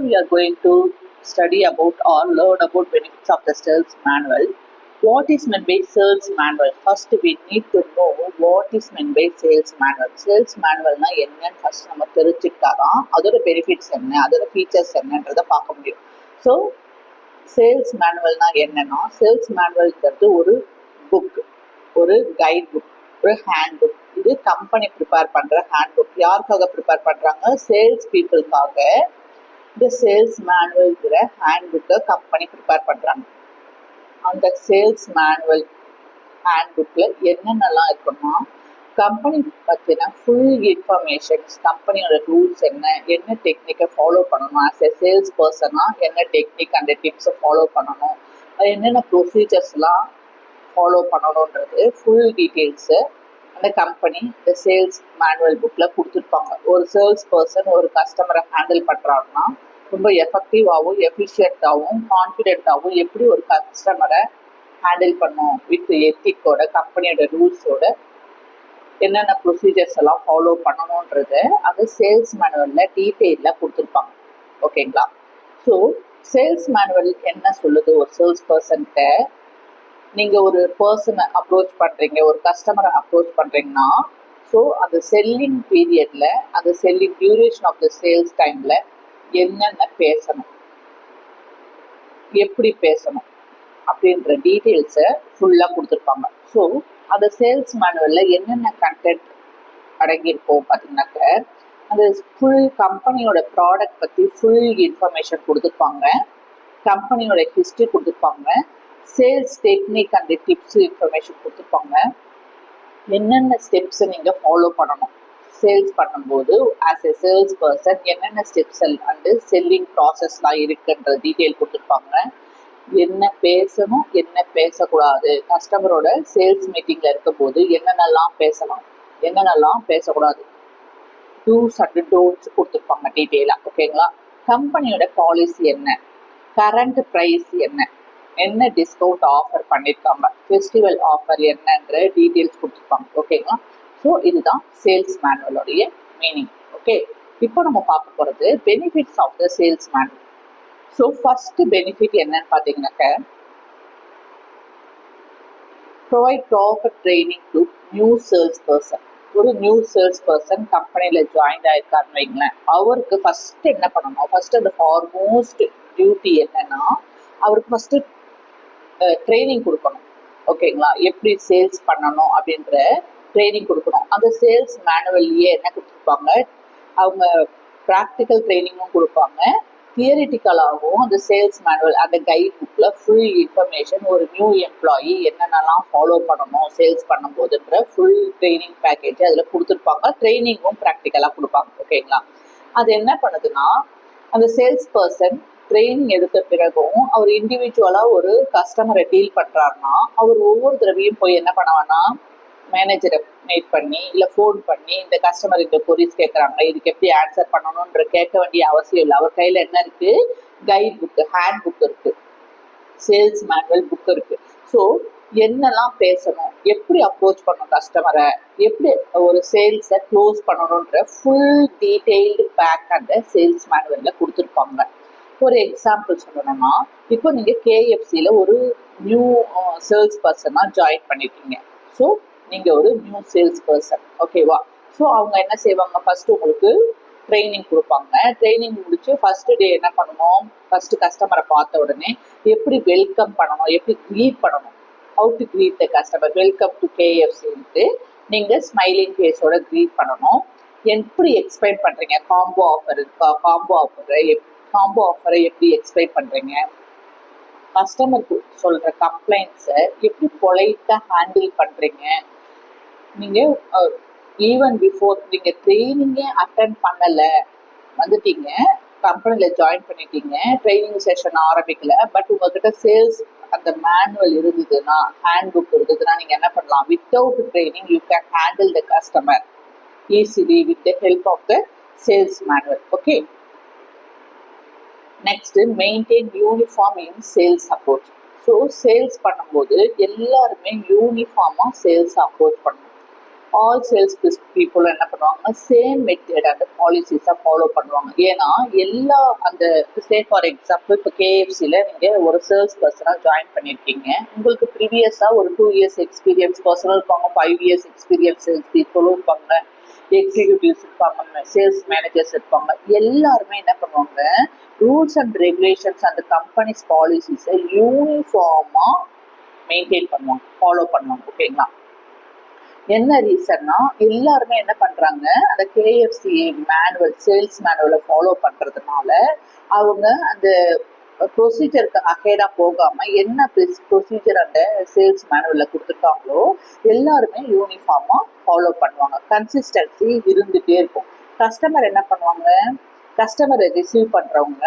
We are going to study about or learn about benefits of the sales manual. What is meant by sales manual? First, we need to know what is meant by sales manual. Sales manual na enna first நம்ம தெரிஞ்சிட்டாதான் அதோட benefits என்ன, அதோட features என்னன்றதை பார்க்க முடியும். So, sales மேனுவல்னா என்னன்னா, sales மேனுவல்ங்கிறது ஒரு book, ஒரு கைட் புக், ஒரு ஹேண்ட் புக். இது கம்பெனி ப்ரிப்பேர் பண்ற ஹேண்ட் புக். யாருக்காக ப்ரிப்பேர் பண்றாங்க? சேல்ஸ் பீப்புளுக்காக இந்த சேல்ஸ் மேனுவல்ங்கிற ஹேண்ட் புக்கை கம்பெனி ப்ரிப்பேர் பண்றாங்க. அந்த சேல்ஸ் மேனுவல் ஹேண்ட் புக்ல என்னென்னலாம் இருக்குன்னா, கம்பெனி பற்றின ஃபுல் இன்ஃபர்மேஷன்ஸ், கம்பெனியோட ரூல்ஸ் என்ன டெக்னிக்கை ஃபாலோ பண்ணணும், ஆஸ் எ சேல்ஸ் பர்சனா என்ன டெக்னிக் அண்ட் டிப்ஸை ஃபாலோ பண்ணணும், அது என்னென்ன ப்ரொசீஜர்ஸ்லாம் ஃபாலோ பண்ணணுன்றது ஃபுல் டீட்டெயில்ஸு அந்த கம்பெனி இந்த சேல்ஸ் மேனுவல் புக்கில் கொடுத்துருப்பாங்க. ஒரு சேல்ஸ் பர்சன் ஒரு கஸ்டமரை ஹேண்டில் பண்ணுறாங்கன்னா ரொம்ப எஃபெக்டிவாகவும் எஃபிஷியண்ட்டாகவும் கான்ஃபிடென்ட்டாகவும் எப்படி ஒரு கஸ்டமரை ஹேண்டில் பண்ணும் வித் எத்திக்கோட கம்பெனியோட ரூல்ஸோட என்னென்ன ப்ரொசீஜர்ஸ் எல்லாம் ஃபாலோ பண்ணணுன்றது அந்த சேல்ஸ் மேனுவலில் டீட்டெயிலில் கொடுத்துருப்பாங்க. ஓகேங்களா? ஸோ சேல்ஸ் மேனுவல் என்ன சொல்லுது? ஒரு சேல்ஸ் பர்சன்கிட்ட நீங்கள் ஒரு பர்சனை அப்ரோச் பண்ணுறீங்க, ஒரு கஸ்டமரை அப்ரோச் பண்ணுறீங்கன்னா, ஸோ அந்த செல்லிங் பீரியடில், அந்த selling duration of the sales டைமில் என்னென்ன பேசணும், எப்படி பேசணும் அப்படின்ற டீட்டெயில்ஸை ஃபுல்லாக கொடுத்துருப்பாங்க. ஸோ அந்த சேல்ஸ் மேனுவலில் என்னென்ன கண்டென்ட் அடங்கியிருக்கோம் பார்த்தீங்கன்னாக்க, அந்த ஃபுல் கம்பெனியோட ப்ராடக்ட் பற்றி ஃபுல் இன்ஃபர்மேஷன் கொடுத்துருப்பாங்க, கம்பெனியோட ஹிஸ்ட்ரி கொடுத்துருப்பாங்க, sales technique and tips information கொடுத்துருப்பாங்க, என்னென்ன ஸ்டெப்ஸை நீங்கள் ஃபாலோ பண்ணணும் சேல்ஸ் பண்ணும்போது ஆஸ் எ சேல்ஸ் பர்சன், என்னென்ன ஸ்டெப்ஸ் அண்டு செல்லிங் ப்ராசஸ்லாம் இருக்குன்ற டீட்டெயில் கொடுத்துருப்பாங்க, என்ன பேசணும் என்ன பேசக்கூடாது, கஸ்டமரோட சேல்ஸ் மீட்டிங்கில் இருக்கும்போது என்னென்னலாம் பேசலாம் என்னென்னலாம் பேசக்கூடாது, டூஸ் அண்ட் டோன்ட்ஸ் கொடுத்துருப்பாங்க டீட்டெயிலாக. ஓகேங்களா? கம்பெனியோட பாலிசி என்ன, கரண்ட் ப்ரைஸ் என்ன டிஸ்கவுண்ட் ஆஃபர் பண்ணியிருக்காங்க, ஃபெஸ்டிவல் ஆஃபர் என்னன்ற டீட்டெயில்ஸ் கொடுத்துருப்பாங்க. ஓகேங்களா? ஸோ இதுதான் சேல்ஸ் மேனுவலோடைய மீனிங். ஓகே, இப்போ நம்ம பார்க்க போகிறது benefits of the sales manual. So first benefit என்னன்னு பார்த்தீங்கன்னாக்க, provide proper training to new sales person. ஒரு நியூ சேல்ஸ் பர்சன் கம்பெனியில் ஜாயின் ஆயிருக்காருன்னு வைங்களேன், அவருக்கு ஃபர்ஸ்ட் என்ன பண்ணணும், ஃபர்ஸ்ட் அந்த ஃபார்மோஸ்ட் டியூட்டி என்னன்னா, அவருக்கு ஃபர்ஸ்ட் ட்ரைனிங் கொடுக்கணும். ஓகேங்களா? எப்படி சேல்ஸ் பண்ணணும் அப்படின்ற ட்ரைனிங் கொடுக்கணும். அந்த சேல்ஸ் மேனுவல்லையே என்ன கொடுத்துருப்பாங்க, அவங்க ப்ராக்டிக்கல் ட்ரைனிங்கும் கொடுப்பாங்க, தியரிட்டிக்கலாகவும் அந்த சேல்ஸ் மேனுவல் அந்த கைட் புக்கில் ஃபுல் இன்ஃபர்மேஷன், ஒரு நியூ எம்ப்ளாயி என்னென்னலாம் ஃபாலோ பண்ணணும் சேல்ஸ் பண்ணும்போதுன்ற ஃபுல் ட்ரைனிங் பேக்கேஜ் அதில் கொடுத்துருப்பாங்க. ட்ரைனிங்கும் ப்ராக்டிக்கலாக கொடுப்பாங்க. ஓகேங்களா? அது என்ன பண்ணுதுன்னா, அந்த சேல்ஸ் பர்சன் ட்ரைனிங் எடுத்த பிறகும் அவர் இண்டிவிஜுவலாக ஒரு கஸ்டமரை டீல் பண்ணுறாருன்னா, அவர் ஒவ்வொரு தடவையும் போய் என்ன பண்ணுவான்னா, மேனேஜரை மீட் பண்ணி இல்லை ஃபோன் பண்ணி இந்த கஸ்டமர் இந்த கொரிஸ் கேட்குறாங்க, இதுக்கு எப்படி ஆன்சர் பண்ணணுன்ற கேட்க வேண்டிய அவசியம் இல்லை. அவர் கையில் என்ன இருக்குது? கைட் புக்கு, ஹேண்ட் புக் இருக்குது, சேல்ஸ் மேனுவல் புக் இருக்குது. ஸோ என்னெல்லாம் பேசணும், எப்படி அப்ரோச் பண்ணணும் கஸ்டமரை, எப்படி ஒரு சேல்ஸை க்ளோஸ் பண்ணணுன்ற ஃபுல் டீட்டெயில்டு பேக் அந்த சேல்ஸ் மேனுவலில் கொடுத்துருப்பாங்க. ஒரு எக்ஸாம்பிள் சொல்லணும்னா, இப்போ நீங்கள் கேஎஃப்சியில் ஒரு நியூ சேல்ஸ் பர்சனாக ஜாயின் பண்ணியிருக்கீங்க. ஸோ நீங்கள் ஒரு நியூ சேல்ஸ் பர்சன். ஓகேவா? ஸோ அவங்க என்ன செய்வாங்க, ஃபஸ்ட்டு உங்களுக்கு ட்ரைனிங் கொடுப்பாங்க. ட்ரைனிங் முடிச்சு ஃபஸ்ட்டு டே என்ன பண்ணணும், ஃபஸ்ட்டு கஸ்டமரை பார்த்த உடனே எப்படி வெல்கம் பண்ணணும், எப்படி க்ரீட் பண்ணணும், how to greet the customer, welcome to கேஎஃப்சின்ட்டு நீங்கள் ஸ்மைலிங் ஃபேஸோட க்ரீட் பண்ணணும். எப்படி எக்ஸ்பிளைன் பண்ணுறீங்க, காம்போ ஆஃபர் இருக்கா, காம்போ ஆஃபரை எப்படி எக்ஸ்பிளைன் பண்ணுறீங்க, கஸ்டமருக்கு சொல்கிற கம்ப்ளைண்ட்ஸை எப்படி பொலைட்டாக ஹேண்டில் பண்ணுறீங்க. நீங்கள் ஈவன் பிஃபோர் நீங்கள் ட்ரைனிங்கே அட்டென்ட் பண்ணலை, வந்துட்டீங்க கம்பெனியில் ஜாயின் பண்ணிட்டீங்க, ட்ரைனிங் செஷன் ஆரம்பிக்கல, பட் உங்கள்கிட்ட சேல்ஸ் அந்த மேனுவல் இருந்ததுன்னா, ஹேண்ட் புக் இருந்ததுன்னா, நீங்கள் என்ன பண்ணலாம், without training you can handle the customer easily with the help of the sales manual. Okay, next maintain uniform in sales approach. So sales பண்ணும்போது எல்லாருமே யூனிஃபார்மாக சேல்ஸ் அப்ரோச் பண்ணணும். ஆல் சேல்ஸ் பீப்புள் என்ன பண்ணுவாங்க, சேம் மெத்தட் அந்த பாலிசிஸை follow பண்ணுவாங்க. ஏன்னா எல்லா அந்த ஃபார் எக்ஸாம்பிள் இப்போ கேஎஃப்சியில் நீங்கள் ஒரு சேல்ஸ் பர்சனாக ஜாயின் பண்ணியிருக்கீங்க. உங்களுக்கு ப்ரீவியஸாக ஒரு 2 இயர்ஸ் எக்ஸ்பீரியன்ஸ் பர்சனும் இருப்பாங்க, 5 இயர்ஸ் எக்ஸ்பீரியன்ஸ் சேல்ஸ் பீப்புளும் இருப்பாங்க, எக்ஸிக்யூட்டிவ்ஸ் இருப்பாங்க, சேல்ஸ் மேனேஜர்ஸ் இருப்பாங்க. எல்லாருமே என்ன பண்ணுவாங்க, ரூல்ஸ் அண்ட் ரெகுலேஷன்ஸ் அந்த கம்பெனிஸ் பாலிசிஸை யூனிஃபார்மாக மெயின்டைன் பண்ணுவாங்க, ஃபாலோ பண்ணுவாங்க. ஓகேங்களா? என்ன ரீசன்னா எல்லாருமே என்ன பண்றாங்க, அந்த கேஎஃப்சி மேனுவல் சேல்ஸ் மேனுவலை ஃபாலோ பண்றதுனால அவங்க அந்த ப்ரொசீஜருக்கு அஹெடா போகாம என்ன ப்ரொசீஜர் அந்த சேல்ஸ் மேனுவல்ல கொடுத்துருக்காங்களோ எல்லாருமே யூனிஃபார்மா ஃபாலோ பண்ணுவாங்க. கன்சிஸ்டன்சி இருந்துட்டே இருக்கும். கஸ்டமர் என்ன பண்ணுவாங்க, கஸ்டமரை ரிசீவ் பண்றவங்க,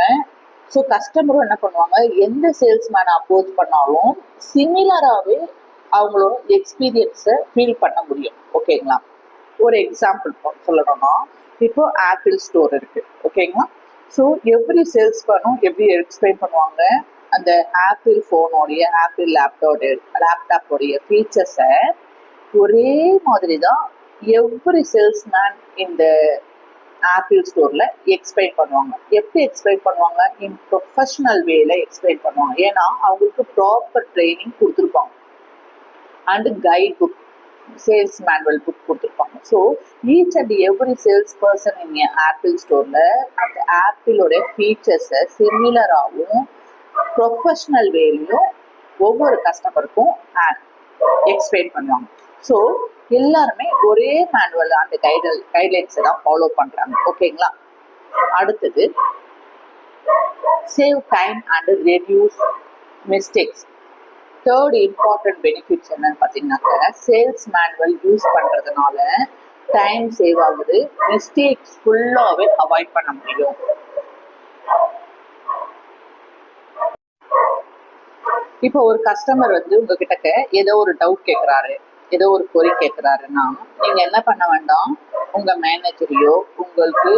ஸோ கஸ்டமரும் என்ன பண்ணுவாங்க, எந்த சேல்ஸ்மேனை அப்ரோச் பண்ணாலும் சிமிலராகவே அவங்களோட எக்ஸ்பீரியன்ஸை ஃபீல் பண்ண முடியும். ஓகேங்களா? ஒரு எக்ஸாம்பிள் சொல்லணும்னா, இப்போ ஆப்பிள் ஸ்டோர் இருக்கு. ஓகேங்களா? ஸோ எவ்ரி சேல்ஸ்மேனும் எப்படி எக்ஸ்பிளைன் பண்ணுவாங்க, அந்த ஆப்பிள் ஃபோனோடைய ஆப்பிள் லேப்டாப்போடைய ஃபீச்சர்ஸை ஒரே மாதிரி தான் எவ்ரி சேல்ஸ்மேன் இந்த ஆப்பிள் ஸ்டோரில் எக்ஸ்பிளைன் பண்ணுவாங்க. எப்படி எக்ஸ்பிளைன் பண்ணுவாங்க, இன் ப்ரொஃபஷனல் வேல எக்ஸ்பிளைன் பண்ணுவாங்க. ஏன்னா அவங்களுக்கு ப்ராப்பர் ட்ரைனிங் கொடுத்துருப்பாங்க and guide book, sales manual book கொடுத்துருப்பாங்க. So each and every sales person in Apple ஸ்டோரில் அந்த ஆப்பிளோடைய ஃபீச்சர்ஸை சிமிலராகவும் ப்ரொஃபஷனல் வேலையும் ஒவ்வொரு கஸ்டமருக்கும் எக்ஸ்பிளைன் பண்ணுவாங்க. ஸோ எல்லாருமே ஒரே மேனுவல் அந்த கைட்லைன்ஸை தான் ஃபாலோ பண்ணுறாங்க. ஓகேங்களா? அடுத்தது save time and reduce mistakes. Third important benefits என்னன்னு பார்த்தீங்கன்னாக்க, சேல்ஸ் மேனுவல் யூஸ் பண்ணுறதுனால டைம் சேவ் ஆகுது, மிஸ்டேக்ஸ் ஃபுல்லாகவே அவாய்ட் பண்ண முடியும். இப்போ ஒரு கஸ்டமர் உங்ககிட்ட ஏதோ ஒரு டவுட் கேட்குறாரு, ஏதோ ஒரு கொரி கேட்குறாருன்னா நீங்கள் என்ன பண்ண வேண்டாம், உங்கள் மேனேஜரையோ உங்களுக்கு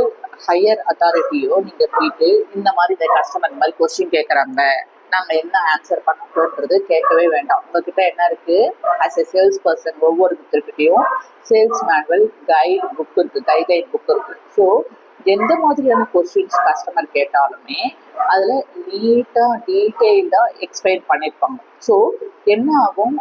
ஹையர் அத்தாரிட்டியோ நீங்கள் போயிட்டு இந்த மாதிரி இந்த கஸ்டமர் இந்த மாதிரி கொஸ்டின் கேட்குறாங்க, நாங்கள் என்ன ஆன்சர் பண்ணோன்றது கேட்கவே வேண்டாம். உங்ககிட்ட என்ன இருக்குது, ஆஸ் எ சேல்ஸ் பர்சன் ஒவ்வொருத்தருக்கிட்டையும் சேல்ஸ் மேனுவல் கைட் புக் இருக்குது, கைட்லைன் புக் இருக்குது. ஸோ எந்த மாதிரியான கொஸ்டின்ஸ் கஸ்டமர் கேட்டாலுமே அதில் நீட்டாக டீட்டெயில்டாக எக்ஸ்பிளைன் பண்ணியிருப்பாங்க. ஸோ என்ன ஆகும்,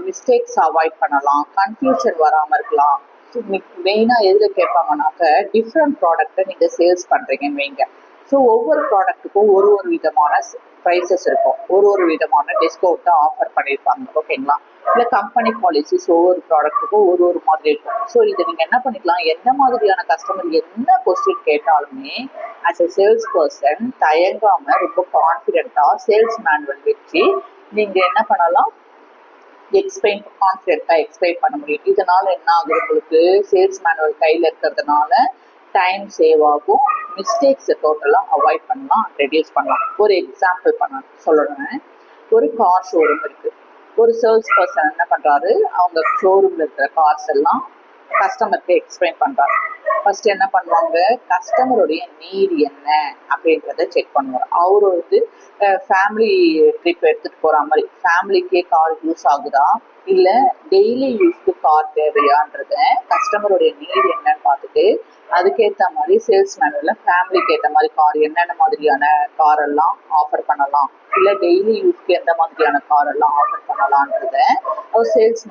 மிஸ்டேக்ஸ் அவாய்ட் பண்ணலாம், கன்ஃபியூஷன் வராமல் இருக்கலாம். ஸோ மெயினாக எதில் கேட்பாங்கன்னாக்க, டிஃப்ரெண்ட் ப்ராடக்டை நீங்கள் சேல்ஸ் பண்ணுறீங்கன்னு வைங்க. ஸோ ஒவ்வொரு ப்ராடக்ட்டுக்கும் ஒரு ஒரு விதமான ப்ரைஸஸ் இருக்கும், ஒரு விதமான டிஸ்கவுண்ட்டை ஆஃபர் பண்ணியிருப்பாங்க. ஓகேங்களா? இல்லை கம்பெனி பாலிசிஸ் ஒவ்வொரு ப்ராடக்ட்டுக்கும் ஒரு மாதிரி இருக்கும். ஸோ இதை நீங்கள் என்ன பண்ணிக்கலாம், எந்த மாதிரியான கஸ்டமர் என்ன கொஸ்டின் கேட்டாலுமே ஆஸ் எ சேல்ஸ் பர்சன் தயங்காமல் ரொம்ப கான்ஃபிடென்ட்டாக சேல்ஸ் மேனுவல் வச்சு நீங்கள் என்ன பண்ணலாம், கான்ஃபிடென்ட்டாக எக்ஸ்பிளைன் பண்ண முடியும். இதனால் என்ன ஆகுது, உங்களுக்கு சேல்ஸ் மேனுவல் கையில் இருக்கிறதுனால டைம் சேவ் ஆகும், மிஸ்டேக்ஸை டோட்டலாக அவாய்ட் பண்ணலாம், ரெடியூஸ் பண்ணலாம். ஒரு எக்ஸாம்பிள் சொல்லணும்னா, ஒரு கார் ஷோரூம் இருக்குது. ஒரு சேல்ஸ் பர்சன் என்ன பண்ணுறாரு, அவங்க ஷோரூமில் இருக்கிற கார்ஸ் எல்லாம் கஸ்டமருக்கு எக்ஸ்பிளைன் பண்ணுறாரு. ஃபர்ஸ்ட் என்ன பண்ணுவாங்க, கஸ்டமருடைய நீட் என்ன அப்படின்றத செக் பண்ணுவார். அவரு ஃபேமிலி ட்ரிப் எடுத்துகிட்டு போகிற மாதிரி ஃபேமிலிக்கே கார் யூஸ் ஆகுதா இல்லை டெய்லி யூஸ்க்கு கார் தேவையான்றத கஸ்டமருடைய நீட் என்னன்னு பார்த்துட்டு அதுக்கேற்ற மாதிரி சேல்ஸ் மேனுவலில் ஃபேமிலிக்கு ஏற்ற மாதிரி கார் என்னென்ன மாதிரியான கார் எல்லாம் ஆஃபர் பண்ணலாம், இல்லை டெய்லி யூஸ்க்கு எந்த மாதிரியான கார் எல்லாம் ஆஃபர் பண்ணலான்றத அவர் சேல்ஸ்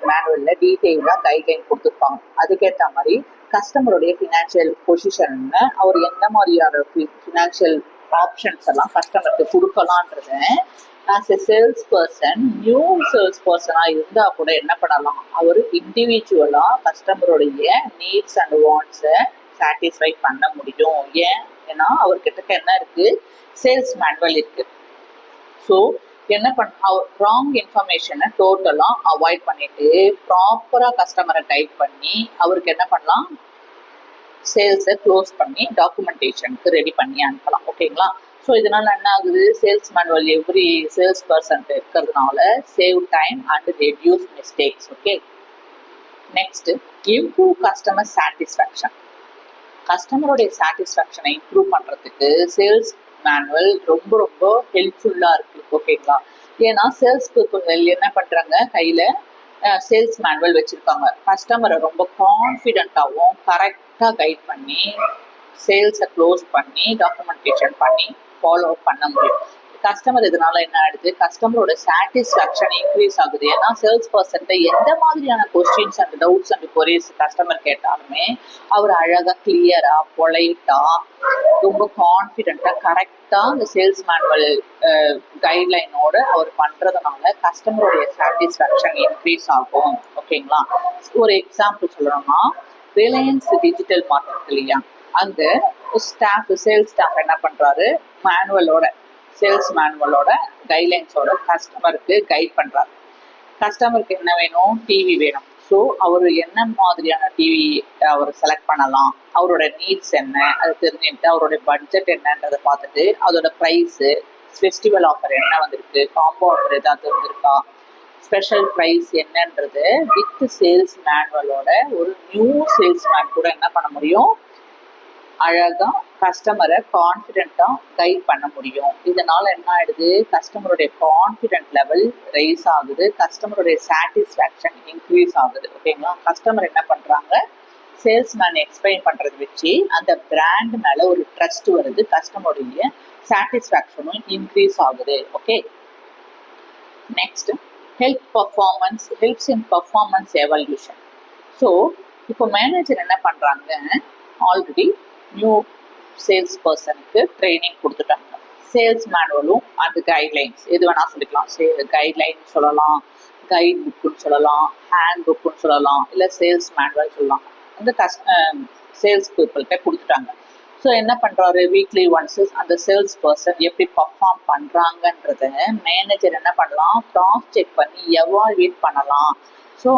மேனுவலில் டீட்டெயிலாக கைட்லைன் கொடுத்துருப்பாங்க. அதுக்கேற்ற மாதிரி கஸ்டமருடைய ஃபினான்ஷியல் பொசிஷன், அவர் எந்த மாதிரியான ஃபினான்ஷியல் ஆப்ஷன்ஸ் எல்லாம் கஸ்டமருக்கு கொடுக்கலான்றத as a sales person, new sales பர்சனாக இருந்தால் கூட என்ன பண்ணலாம், அவர் இண்டிவிஜுவலாக கஸ்டமருடைய நீட்ஸ் அண்ட் வாண்ட்ஸை சாட்டிஸ்ஃபை பண்ண முடியும். ஏன்னா அவர்கிட்ட என்ன இருக்குது, சேல்ஸ் மேனுவல் இருக்குது. ஸோ என்ன ராங் இன்ஃபர்மேஷனை டோட்டலாக அவாய்ட் பண்ணிட்டு ப்ராப்பராக கஸ்டமரை கைட் பண்ணி அவருக்கு என்ன பண்ணலாம், சேல்ஸை க்ளோஸ் பண்ணி டாக்குமெண்டேஷனுக்கு ரெடி பண்ணி அனுப்பலாம். ஓகேங்களா? ஸோ இதனால் என்ன ஆகுது, sales manual every sales person இருக்கிறதுனால save time and reduce mistakes. Okay, next improve customer satisfaction. கஸ்டமருடைய சாட்டிஸ்ஃபேக்ஷனை இம்ப்ரூவ் பண்ணுறதுக்கு சேல்ஸ் மேனுவல் ரொம்ப ஹெல்ப்ஃபுல்லாக இருக்குது. ஓகேங்களா? ஏன்னா சேல்ஸ் பீப்புள் என்ன பண்ணுறாங்க, கையில் சேல்ஸ் மேனுவல் வச்சுருக்காங்க. கஸ்டமரை ரொம்ப கான்ஃபிடென்ட்டாகவும் கரெக்டாக கைட் பண்ணி சேல்ஸை க்ளோஸ் பண்ணி டாக்குமெண்டேஷன் பண்ணி ஃபாலோ பண்ண முடியும். கஸ்டமர் இதனால என்ன ஆயிடுது, கஸ்டமரோட சாட்டிஸ்ஃபேக்ஷன் இன்க்ரீஸ் ஆகுது. ஏன்னா சேல்ஸ் பர்சன்ட்ட எந்த மாதிரியான questions and doubts and queries customer கேட்டாலுமே அவர் அழகாக கிளியராக பொலைட்டாக ரொம்ப கான்ஃபிடென்ட்டாக கரெக்டாக அந்த சேல்ஸ் மேனுவல் கைட்லைனோடு அவர் பண்ணுறதுனால கஸ்டமருடைய சாட்டிஸ்ஃபேக்ஷன் இன்க்ரீஸ் ஆகும். ஓகேங்களா? ஒரு எக்ஸாம்பிள் சொல்லணும்னா ரிலையன்ஸ் டிஜிட்டல் மார்க்கெட் இல்லையா, அங்கே சேல்ஸ் ஸ்டாஃப் என்ன பண்ணுறாரு, சேல்ஸ் மேனுவலோட கைட்லைன்ஸோட கஸ்டமருக்கு கைட் பண்ணுறாரு. கஸ்டமருக்கு என்ன வேணும், டிவி வேணும். ஸோ அவர் என்ன மாதிரியான டிவி அவர் செலக்ட் பண்ணலாம், அவரோட நீட்ஸ் என்ன, அதை தெரிஞ்சுட்டு அவருடைய பட்ஜெட் என்னன்றதை பார்த்துட்டு அதோட ப்ரைஸு, ஃபெஸ்டிவல் ஆஃபர் என்ன வந்திருக்கு, காம்போ ஆஃபர் ஏதாவது வந்திருக்கா, ஸ்பெஷல் ப்ரைஸ் என்னன்றது வித் சேல்ஸ் மேனுவலோட ஒரு நியூ சேல்ஸ்மேன் கூட என்ன பண்ண முடியும், அழகாக கஸ்டமரை கான்ஃபிடென்ட்டாக கைட் பண்ண முடியும். இதனால் என்ன ஆகிடுது, கஸ்டமருடைய கான்ஃபிடென்ட் லெவல் ரைஸ் ஆகுது, கஸ்டமருடைய சாட்டிஸ்ஃபேக்ஷன் இன்க்ரீஸ் ஆகுது. ஓகேங்களா? கஸ்டமர் என்ன பண்ணுறாங்க, சேல்ஸ்மேன் எக்ஸ்பிளைன் பண்ணுறது வச்சு அந்த பிராண்ட் மேலே ஒரு ட்ரஸ்ட் வருது, கஸ்டமருடைய சாட்டிஸ்ஃபேக்ஷனும் இன்க்ரீஸ் ஆகுது. Okay, next helps in performance evolution. So இப்போ மேனேஜர் என்ன பண்ணுறாங்க, ஆல்ரெடி நியூ சேல்ஸ் பர்சனுக்கு ட்ரைனிங் கொடுத்துட்டாங்க. சேல்ஸ் மேனுவலும் அந்த கைட்லைன்ஸ் எது வேணால் சொல்லிக்கலாம். கைட்லைன் சொல்லலாம், கைட் புக்குன்னு சொல்லலாம், ஹேண்ட் புக்குன்னு சொல்லலாம், இல்லை சேல்ஸ் மேனுவல் சொல்லலாம். அந்த சேல்ஸ் பீப்புள்கிட்ட கொடுத்துட்டாங்க. ஸோ என்ன பண்ணுறாரு, வீக்லி ஒன்ஸ் அந்த சேல்ஸ் பர்சன் எப்படி பர்ஃபார்ம் பண்ணுறாங்கன்றத மேனேஜர் என்ன பண்ணலாம், க்ராஸ் செக் பண்ணி எவால்வேட் பண்ணலாம். ஸோ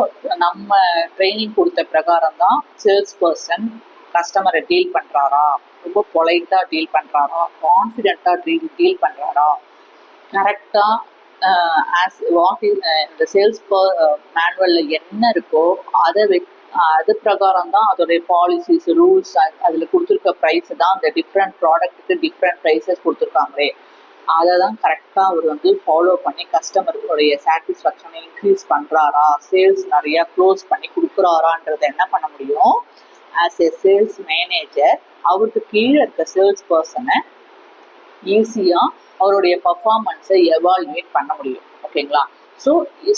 நம்ம ட்ரைனிங் கொடுத்த பிரகாரம் தான் சேல்ஸ் பர்சன் கஸ்டமரை டீல் பண்ணுறாரா, ரொம்ப பொலைட்டாக டீல் பண்ணுறாரா, கான்ஃபிடென்ட்டாக டீல் பண்ணுறாரா, கரெக்டாக ஆஸ் வாட் இஸ் இந்த சேல்ஸ் மேனுவலில் என்ன இருக்கோ அது பிரகாரம் தான் அதோடைய பாலிசிஸ், ரூல்ஸ், அதில் கொடுத்துருக்க ப்ரைஸ் தான் அந்த டிஃப்ரெண்ட் ப்ராடக்ட்டுக்கு டிஃப்ரெண்ட் ப்ரைஸஸ் கொடுத்துருக்காங்களே, அதை தான் கரெக்டாக அவர் ஃபாலோ பண்ணி கஸ்டமருடைய சாட்டிஸ்ஃபேக்ஷனை இன்க்ரீஸ் பண்ணுறாரா, சேல்ஸ் நிறையா க்ளோஸ் பண்ணி கொடுக்குறாரான்றதை என்ன பண்ண முடியும், ஆஸ் எ சேல்ஸ் மேனேஜர் அவருக்கு கீழே இருக்க சேல்ஸ் பர்சனை ஈஸியாக அவருடைய பர்ஃபார்மன்ஸை எவால்வேட் பண்ண முடியும். ஓகேங்களா? ஸோ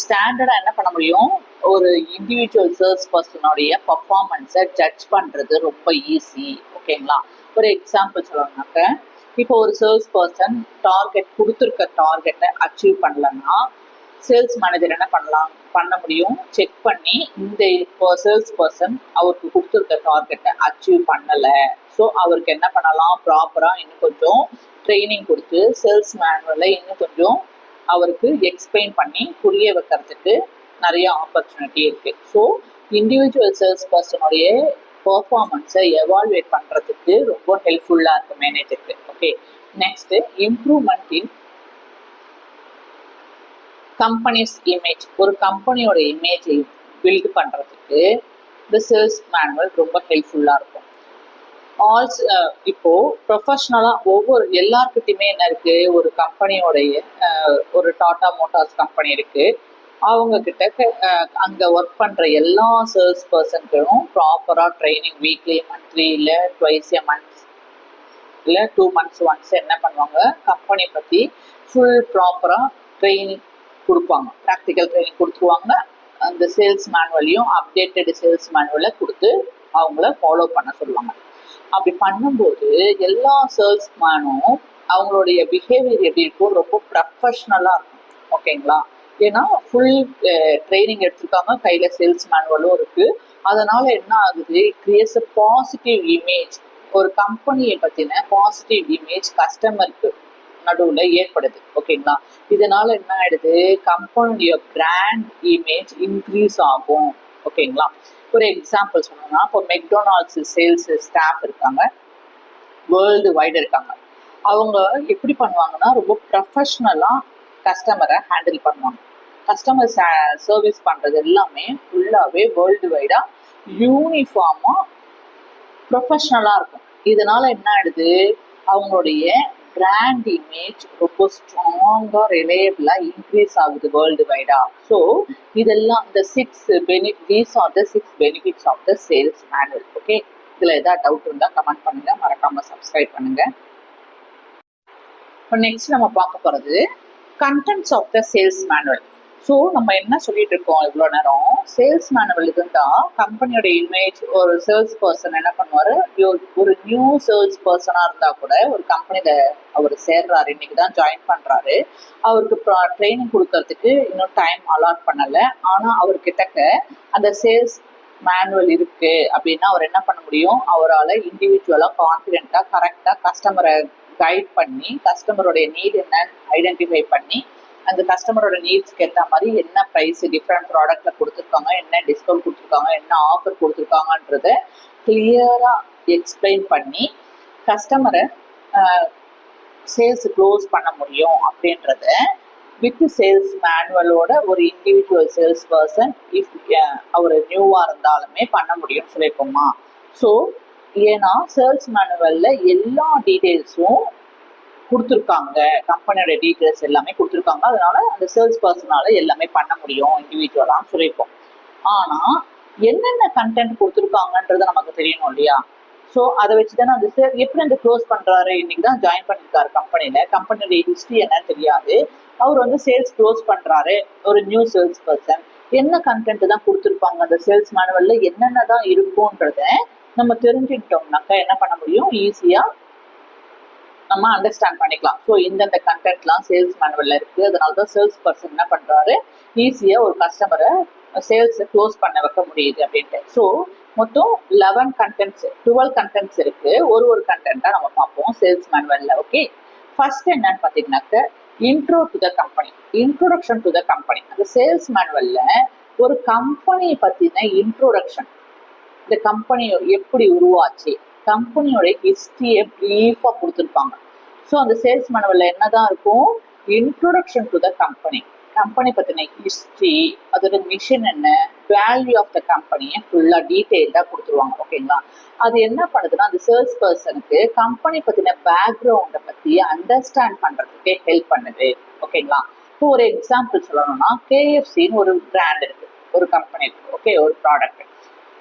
ஸ்டாண்டர்டாக என்ன பண்ண முடியும், ஒரு இண்டிவிஜுவல் சேல்ஸ் பர்சனுடைய பர்ஃபார்மன்ஸை ஜட்ஜ் பண்ணுறது ரொம்ப ஈஸி. ஓகேங்களா? ஒரு எக்ஸாம்பிள் சொல்லணும்னாக்க, இப்போ ஒரு சேல்ஸ் பர்சன் கொடுத்துருக்க டார்கெட்டை அச்சீவ் பண்ணலன்னா சேல்ஸ் மேனேஜர் என்ன பண்ண முடியும், செக் பண்ணி இந்த சேல்ஸ் பர்சன் அவருக்கு கொடுத்துருக்க டார்கெட்டை அச்சீவ் பண்ணலை, ஸோ அவருக்கு என்ன பண்ணலாம், ப்ராப்பராக இன்னும் கொஞ்சம் ட்ரைனிங் கொடுத்து சேல்ஸ் மேனுவலை இன்னும் கொஞ்சம் அவருக்கு எக்ஸ்பிளைன் பண்ணி புரிய வைக்கிறதுக்கு நிறைய ஆப்பர்ச்சுனிட்டி இருக்குது. ஸோ இண்டிவிஜுவல் சேல்ஸ் பர்சனுடைய பர்ஃபார்மன்ஸை எவால்வேட் பண்ணுறதுக்கு ரொம்ப ஹெல்ப்ஃபுல்லாக இருக்குது மேனேஜருக்கு. ஓகே, நெக்ஸ்ட்டு இம்ப்ரூவ்மெண்ட் இன் கம்பெனிஸ் இமேஜ். ஒரு கம்பெனியோட இமேஜை பில்டு பண்ணுறதுக்கு இந்த சேல்ஸ் மேனுவல் ரொம்ப ஹெல்ப்ஃபுல்லாக இருக்கும். இப்போது ப்ரொஃபஷ்னலாக எல்லாருக்கிட்டையுமே என்ன இருக்குது, ஒரு கம்பெனியோடைய ஒரு டாடா மோட்டார்ஸ் கம்பெனி இருக்குது, அவங்கக்கிட்ட அங்கே ஒர்க் பண்ணுற எல்லா சேல்ஸ் பர்சன்களும் ப்ராப்பராக ட்ரைனிங் வீக்லி, மந்த்லி, இல்லை ட்வைஸ் எ மந்த்ஸ், இல்லை 2 months ஒன்ஸ் என்ன பண்ணுவாங்க, கம்பெனி பற்றி ஃபுல் ப்ராப்பராக ட்ரைனிங் கொடுப்பாங்க, ப்ராக்டிக்கல் ட்ரைனிங் கொடுத்துருவாங்க. அந்த சேல்ஸ் மேனுவலையும் அப்டேட்டட் சேல்ஸ் மேனுவலை கொடுத்து அவங்கள ஃபாலோ பண்ண சொல்லுவாங்க. அப்படி பண்ணும்போது எல்லா சேல்ஸ் மேனும் அவங்களுடைய பிஹேவியர் எப்படி இருக்கும், ரொம்ப ப்ரொஃபஷ்னலாக இருக்கும். ஓகேங்களா? ஏன்னா ஃபுல் ட்ரைனிங் எடுத்துருக்காங்க, கையில் சேல்ஸ் மேனுவலும் இருக்குது. அதனால் என்ன ஆகுது, கிரியேட்ஸ் அ பாசிட்டிவ் இமேஜ். ஒரு கம்பெனியை பற்றின பாசிட்டிவ் இமேஜ் கஸ்டமருக்கு நடுவில் ஏற்படுது. ஓகேங்களா? இதனால என்ன ஆயிடுது, கம்பெனியோட பிராண்ட் இமேஜ் இன்க்ரீஸ் ஆகும். ஓகேங்களா? ஒரு எக்ஸாம்பிள் சொன்னோம்னா, இப்போ மெக்டொனால்ட்ஸ் சேல்ஸ் ஸ்டாஃப் இருக்காங்க, வேர்ல்டு வைடு இருக்காங்க. அவங்க எப்படி பண்ணுவாங்கன்னா, ரொம்ப ப்ரொஃபஷ்னலாக கஸ்டமரை ஹேண்டில் பண்ணுவாங்க. கஸ்டமர் சர்வீஸ் பண்ணுறது எல்லாமே ஃபுல்லாகவே வேர்ல்டு வைடாக யூனிஃபார்மாக ப்ரொஃபஷ்னலாக இருக்கும். இதனால் என்ன ஆயிடுது, அவங்களுடைய பிராண்ட் இமேஜ் ரொம்ப ஸ்ட்ராங்கா ரிலையபிளா இன்க்ரீஸ் ஆகுது வேர்ல்டு வைடா. ஸோ இதெல்லாம் இந்த these are the 6 benefits of the sales manual. Okay, இதுல ஏதாவது டவுட் இருந்தா கமெண்ட் பண்ணுங்க, மறக்காம சப்ஸ்கிரைப் பண்ணுங்க. இப்போ நெக்ஸ்ட் நம்ம பார்க்க போறது contents of the sales manual. So நம்ம என்ன சொல்லிட்டு இருக்கோம் இவ்வளோ நேரம், சேல்ஸ் மேனுவல் இருந்தால் கம்பெனியோட இமேஜ், ஒரு சேல்ஸ் பர்சன் என்ன பண்ணுவார், ஒரு நியூ சேல்ஸ் பர்சனாக இருந்தால் கூட ஒரு கம்பெனியில் அவர் சேர்றாரு, இன்னைக்கு தான் ஜாயின் பண்ணுறாரு, அவருக்கு ட்ரைனிங் கொடுக்கறதுக்கு இன்னும் டைம் அலாட் பண்ணலை. ஆனால் அவர்கிட்டக்க அந்த சேல்ஸ் மேனுவல் இருக்கு அப்படின்னா அவர் என்ன பண்ண முடியும், அவரால் இண்டிவிஜுவலாக கான்ஃபிடென்ட்டாக கரெக்டாக கஸ்டமரை கைட் பண்ணி கஸ்டமரோடைய நீட் என்னன்னு ஐடென்டிஃபை பண்ணி அந்த கஸ்டமரோட நீட்ஸ்க்கு ஏற்ற மாதிரி என்ன ப்ரைஸ் டிஃப்ரெண்ட் ப்ராடக்ட்ல கொடுத்துருக்காங்க, என்ன டிஸ்கவுண்ட் கொடுத்துருக்காங்க, என்ன ஆஃபர் கொடுத்துருக்காங்கன்றத கிளியரா எக்ஸ்பிளைன் பண்ணி கஸ்டமரை சேல்ஸ் க்ளோஸ் பண்ண முடியும் அப்படின்றத வித் சேல்ஸ் மேனுவலோட ஒரு இண்டிவிஜுவல் சேல்ஸ் பர்சன் இஃப் அவர் நியூவா இருந்தாலுமே பண்ண முடியும்னு சொல்லியிருக்கோமா. ஸோ ஏன்னா சேல்ஸ் மேனுவல்ல எல்லா டீட்டெயில்ஸும் கொடுத்துருக்காங்க, கம்பெனியோட டீட்டெயில்ஸ் எல்லாமே கொடுத்துருக்காங்க, அதனால அந்த சேல்ஸ் பர்சனால எல்லாமே பண்ண முடியும் இண்டிவிஜுவலான்னு சொல்லியிருக்கோம். ஆனா என்னென்ன கண்டென்ட் கொடுத்துருக்காங்கன்றது நமக்கு தெரியணும் இல்லையா. ஸோ அதை வச்சுதானே அந்த எப்படி அந்த க்ளோஸ் பண்றாரு, இன்னைக்கு தான் ஜாயின் பண்ணிருக்காரு கம்பெனியில, கம்பெனியோட ஹிஸ்டரி என்னன்னு தெரியாது, அவர் வந்து சேல்ஸ் க்ளோஸ் பண்றாரு, ஒரு நியூ சேல்ஸ் பர்சன், என்ன கண்டென்ட் தான் கொடுத்துருப்பாங்க அந்த சேல்ஸ் மேனுவல்ல, என்னென்ன தான் இருக்கும்ன்றத நம்ம தெரிஞ்சுக்கிட்டோம்னாக்கா என்ன பண்ண முடியும், ஈஸியா நம்ம அண்டர்ஸ்டாண்ட் பண்ணிக்கலாம். ஸோ இந்தந்த கண்டென்ட்லாம் சேல்ஸ் மேனுவல்ல இருக்கு, அதனால தான் சேல்ஸ் பர்சன் என்ன பண்றாரு, ஈஸியா ஒரு கஸ்டமரை சேல்ஸை க்ளோஸ் பண்ண வைக்க முடியுது அப்படின்ட்டு. ஸோ மொத்தம் 12 கண்டென்ட்ஸ் இருக்கு. ஒரு கண்டென்ட்டா நம்ம பார்ப்போம் சேல்ஸ் மேனுவல்ல. ஓகே, ஃபர்ஸ்ட் என்னன்னு பார்த்தீங்கன்னாக்க intro to the company, introduction to the company. அந்த சேல்ஸ் மேனுவல்ல ஒரு கம்பெனியை பத்தின இன்ட்ரோடக்ஷன், இந்த கம்பெனி எப்படி உருவாச்சு, கம்பெனியோட ஹிஸ்டரியை ப்ரீஃபாக கொடுத்துருப்பாங்க. ஸோ அந்த சேல்ஸ் மேனுவல்ல என்னதான் இருக்கும், introduction to the company, company பற்றின ஹிஸ்ட்ரி, அதோட மிஷன் என்ன, வேல்யூ ஆஃப் த கம்பெனியை ஃபுல்லாக டீட்டெயில்டாக கொடுத்துருவாங்க. ஓகேங்களா, அது என்ன பண்ணுதுன்னா அந்த சேல்ஸ் பர்சனுக்கு கம்பெனி பற்றின பேக்ரவுண்டை பற்றி அண்டர்ஸ்டாண்ட் பண்ணுறதுக்கே ஹெல்ப் பண்ணுது. ஓகேங்களா, இப்போ ஒரு எக்ஸாம்பிள் சொல்லணும்னா KFCன்னு ஒரு பிராண்ட் இருக்கு, ஒரு கம்பெனி இருக்கு. ஓகே, ஒரு ப்ராடக்ட்,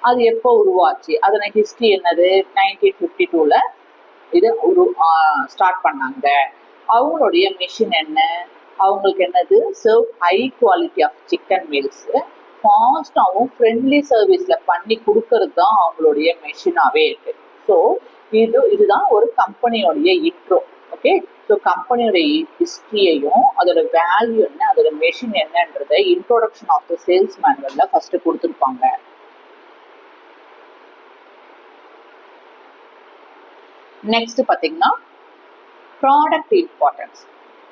அது எப்போ உருவாச்சு, அதோட ஹிஸ்ட்ரி என்னது, 1952ல இது ஸ்டார்ட் பண்ணாங்க, அவங்களுடைய மிஷன் என்ன, அவங்களுக்கு என்னது, serve high quality of chicken meals, ஃபாஸ்டாகவும் ஃப்ரெண்ட்லி சர்வீஸ்ல பண்ணி கொடுக்கறது தான் அவங்களுடைய மிஷனாவே இருக்கு. ஸோ இதுதான் ஒரு கம்பெனியோடைய இன்ட்ரோ. ஓகே, ஸோ கம்பெனியோடைய ஹிஸ்ட்ரியையும் அதோட வேல்யூ என்ன, அதோட மிஷன் என்னன்றதை இன்ட்ரோடக்ஷன் ஆஃப் த சேல்ஸ் மேனுவல்ல ஃபர்ஸ்ட் கொடுத்துருப்பாங்க. நெக்ஸ்ட் பார்த்தீங்கன்னா ப்ராடக்ட் இம்பார்ட்டன்ஸ்,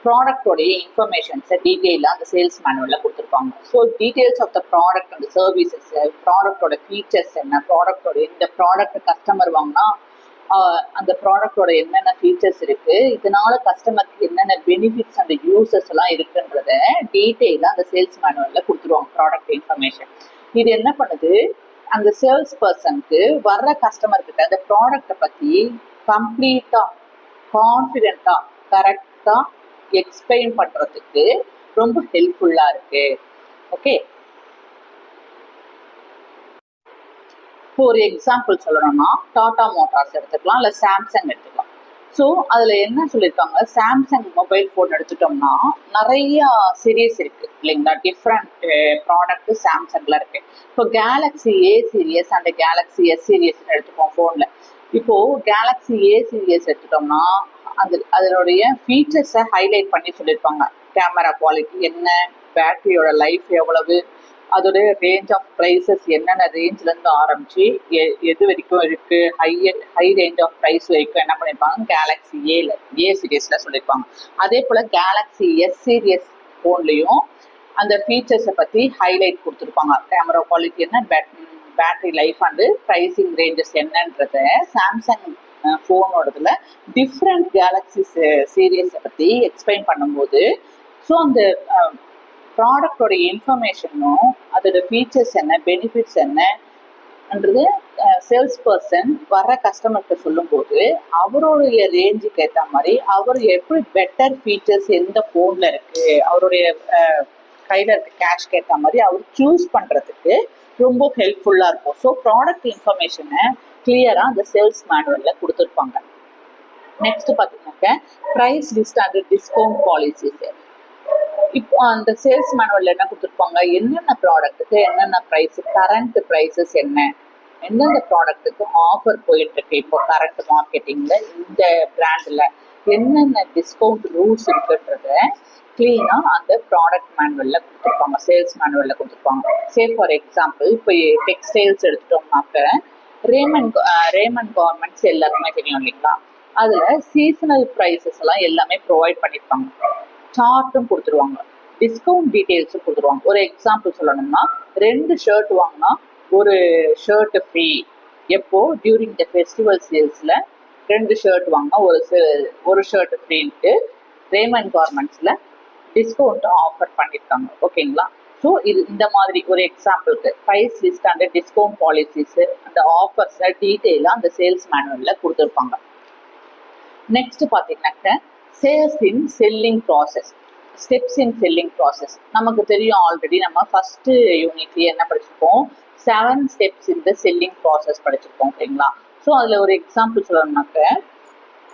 ப்ராடக்டோடைய இன்ஃபர்மேஷன்ஸை டீட்டெயிலாக அந்த சேல்ஸ் மேனுவலில் கொடுத்துருப்பாங்க. So details of the product and services, ப்ராடக்டோட ஃபீச்சர்ஸ் என்ன, ப்ராடக்டோட இந்த ப்ராடக்ட் கஸ்டமர் வாங்கினா அந்த ப்ராடக்டோட என்னென்ன ஃபீச்சர்ஸ் இருக்கு, இதனால கஸ்டமருக்கு என்னென்ன பெனிஃபிட்ஸ் அண்ட் யூசஸ் எல்லாம் இருக்குன்றத டீட்டெயிலாக அந்த சேல்ஸ் மேனுவலில் கொடுத்துருவாங்க ப்ராடக்ட் இன்ஃபர்மேஷன். இது என்ன பண்ணுது, அந்த சேல்ஸ் பர்சனுக்கு வர்ற கஸ்டமர் கிட்ட அந்த ப்ராடக்டை பற்றி கம்ப்ளீட்டாக கான்ஃபிடென்ட்டாக கரெக்டாக எக்ஸ்பிளைன் பண்ணுறதுக்கு ரொம்ப ஹெல்ப்ஃபுல்லாக இருக்கு. ஓகே, இப்போ ஒரு எக்ஸாம்பிள் சொல்லணும்னா டாடா மோட்டார்ஸ் எடுத்துக்கலாம், இல்லை சாம்சங் எடுத்துக்கலாம். ஸோ அதில் என்ன சொல்லியிருக்காங்க, சாம்சங் மொபைல் ஃபோன் எடுத்துட்டோம்னா நிறைய சீரீஸ் இருக்கு இல்லைங்களா, டிஃப்ரெண்ட் ப்ராடக்ட் சாம்சங்ல இருக்கு. இப்போ Galaxy A series and Galaxy S சீரியஸ்ன்னு எடுத்துப்போம் ஃபோனில். இப்போ கேலக்ஸி A சீரியஸ் எடுத்துட்டோம்னா அதனுடைய ஃபீச்சர்ஸை ஹைலைட் பண்ணி சொல்லியிருப்பாங்க. கேமரா குவாலிட்டி என்ன, பேட்டரியோட லைஃப் எவ்வளவு, அதோட ரேஞ்ச் ஆஃப் ப்ரைஸஸ் என்னென்ன ரேஞ்ச்லேருந்து ஆரம்பிச்சு எது வரைக்கும் இருக்கு, ஹை ரேஞ்ச் ஆஃப் ப்ரைஸ் வரைக்கும் என்ன பண்ணியிருப்பாங்க கேலக்ஸி A சீரியஸில் சொல்லியிருப்பாங்க. அதே போல் கேலக்ஸி S சீரியஸ் ஃபோன்லேயும் அந்த ஃபீச்சர்ஸை பற்றி ஹைலைட் கொடுத்துருப்பாங்க. கேமரா குவாலிட்டி என்ன, battery life and pricing ranges என்னன்றத சாம்சங் ஃபோனோடதுல டிஃப்ரெண்ட் கேலக்ஸி சீரியஸை பற்றி எக்ஸ்பிளைன் பண்ணும்போது ஸோ அந்த ப்ராடக்டோட இன்ஃபர்மேஷனும் அதோட ஃபீச்சர்ஸ் என்ன, பெனிஃபிட்ஸ் என்ன, என்றது சேல்ஸ் பர்சன் வர கஸ்டமர்கிட்ட சொல்லும்போது அவருடைய ரேஞ்சுக்கு ஏற்ற மாதிரி அவர் எப்படி பெட்டர் ஃபீச்சர்ஸ் எந்த ஃபோனில் இருக்குது, அவருடைய கையில் இருக்க கேஷ்க்கு ஏற்ற மாதிரி அவர் சூஸ் பண்ணுறதுக்கு ரொம்ப ஹெல்ப்ஃபுல்லாக இருக்கும். ஸோ ப்ராடக்ட் இன்ஃபர்மேஷனை கிளியராக அந்த சேல்ஸ் மேனுவலில் கொடுத்துருப்பாங்க. நெக்ஸ்ட் பார்த்தீங்கன்னாக்க price list and discount policies. இப்போ அந்த சேல்ஸ் மேனுவலில் என்ன கொடுத்துருப்பாங்க, என்னென்ன ப்ராடக்ட்டுக்கு என்னென்ன ப்ரைஸ், கரண்ட் ப்ரைஸஸ் என்ன, எந்தெந்த ப்ராடக்ட்டுக்கு ஆஃபர் போயிட்டுருக்கு, இப்போ கரண்ட் மார்க்கெட்டிங்கில் இந்த பிராண்டில் என்னென்ன டிஸ்கவுண்ட் ரூல்ஸ் இருக்குன்றத க்ளீனாக அந்த ப்ராடக்ட் மேனுவலில் கொடுத்துருப்பாங்க, சேல்ஸ் மேனுவலில் கொடுத்துருப்பாங்க. ஃபார் எக்ஸாம்பிள் இப்போ டெக்ஸ்டைல்ஸ் எடுத்துட்டோம்னாக்க ரேமன் கார்மெண்ட்ஸ் எல்லாருக்குமே தெரியும் இல்லைங்களா, அதில் சீசனல் ப்ரைஸஸ் எல்லாம் எல்லாமே ப்ரொவைட் பண்ணியிருப்பாங்க. சார்ட்டும் கொடுத்துருவாங்க, டிஸ்கவுண்ட் டீட்டெயில்ஸும் கொடுத்துருவாங்க. ஒரு எக்ஸாம்பிள் சொல்லணும்னா 2 ஷர்ட் வாங்கினா ஒரு ஷர்ட் ஃப்ரீ. எப்போ டியூரிங் த ஃபெஸ்டிவல் சேல்ஸில் 2 ஷர்ட் வாங்கினா ஒரு ஷர்ட் ஃப்ரீன்ட்டு ரேமன் கார்மெண்ட்ஸில் டிஸ்கவுண்ட் ஆஃபர் பண்ணியிருக்காங்க. ஓகேங்களா. ஸோ இது இந்த மாதிரி ஒரு எக்ஸாம்பிளுக்கு price list and discount policies அந்த ஆஃபர்ஸை டீட்டெயிலாக அந்த சேல்ஸ் மேனுவலில் கொடுத்துருப்பாங்க. நெக்ஸ்ட் பார்த்தீங்கன்னாக்க sales in selling process, steps in selling process. நமக்கு தெரியும் ஆல்ரெடி நம்ம ஃபர்ஸ்ட் யூனிட்லேயே என்ன படிச்சிருக்கோம், 7 ஸ்டெப்ஸ் இந்த செல்லிங் ப்ராசஸ் படிச்சிருக்கோம். ஓகேங்களா. ஸோ அதில் ஒரு எக்ஸாம்பிள் சொல்லணும்னாக்க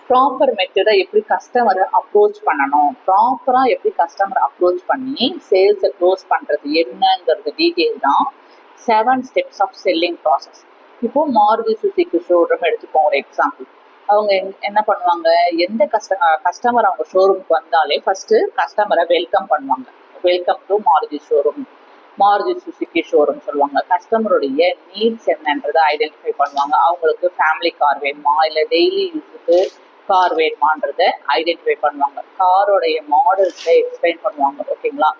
ப்ராப்பர் மெத்தடை எப்படி கஸ்டமரை அப்ரோச் பண்ணணும், ப்ராப்பராக எப்படி கஸ்டமரை அப்ரோச் பண்ணி சேல்ஸை க்ளோஸ் பண்ணுறது என்னங்கிறது டீட்டெயில் தான் 7 ஸ்டெப்ஸ் ஆஃப் செல்லிங் ப்ராசஸ். இப்போது மாருதி சுசுகி ஷோரூம் எடுத்துப்போம் ஒரு எக்ஸாம்பிள். அவங்க என்ன பண்ணுவாங்க, எந்த கஸ்டமர் அவங்க ஷோரூமுக்கு வந்தாலே ஃபர்ஸ்ட் கஸ்டமரை வெல்கம் பண்ணுவாங்க. Welcome to Maruti showroom, Maruti Suzuki showroom சொல்லுவாங்க. கஸ்டமருடைய நீட்ஸ் என்னன்றதை ஐடென்டிஃபை பண்ணுவாங்க. அவங்களுக்கு ஃபேமிலி கார் வேணுமா இல்லை டெய்லி யூஸுக்கு கார் வேணுமான்றதை ஐடென்டிஃபை பண்ணுவாங்க. காரோடைய மாடல்ஸை எக்ஸ்பிளைன் பண்ணுவாங்க. ஓகேங்களா.